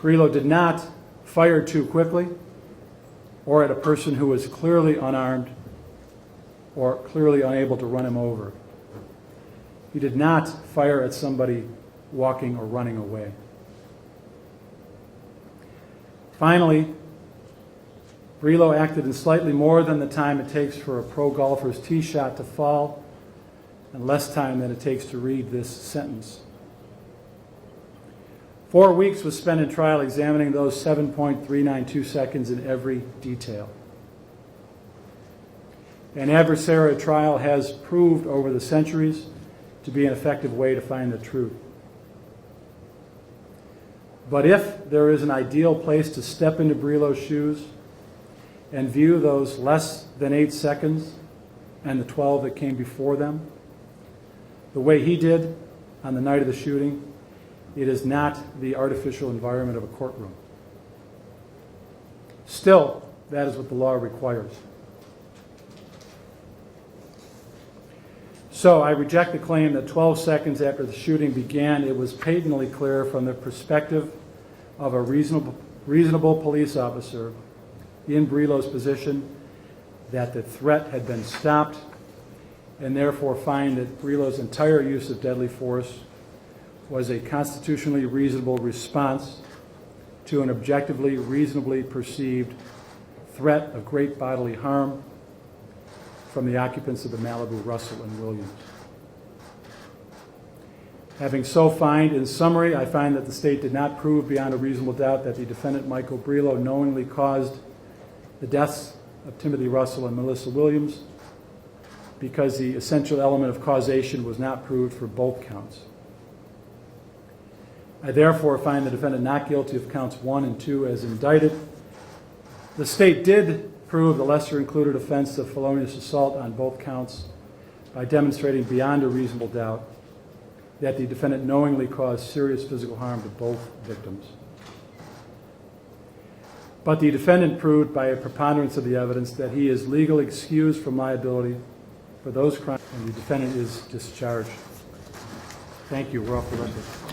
Brelo did not fire too quickly or at a person who was clearly unarmed or clearly unable to run him over. He did not fire at somebody walking or running away. Finally, Brelo acted in slightly more than the time it takes for a pro golfer's tee shot to fall, and less time than it takes to read this sentence. 4 weeks was spent in trial examining those 7.392 seconds in every detail. An adversarial trial has proved over the centuries to be an effective way to find the truth. But if there is an ideal place to step into Brelo's shoes and view those less than 8 seconds and the 12 that came before them, the way he did on the night of the shooting, it is not the artificial environment of a courtroom. Still, that is what the law requires. So I reject the claim that 12 seconds after the shooting began, it was patently clear from the perspective of a reasonable police officer in Brelo's position that the threat had been stopped, and therefore find that Brelo's entire use of deadly force was a constitutionally reasonable response to an objectively reasonably perceived threat of great bodily harm from the occupants of the Malibu, Russell, and Williams. Having so found, in summary, I find that the state did not prove beyond a reasonable doubt that the defendant, Michael Brelo, knowingly caused the deaths of Timothy Russell and Melissa Williams, because the essential element of causation was not proved for both counts. I therefore find the defendant not guilty of counts 1 and 2 as indicted. The state did prove the lesser included offense of felonious assault on both counts by demonstrating beyond a reasonable doubt that the defendant knowingly caused serious physical harm to both victims. But the defendant proved by a preponderance of the evidence that he is legally excused from liability for those crimes, and the defendant is discharged. Thank you. We're off the record.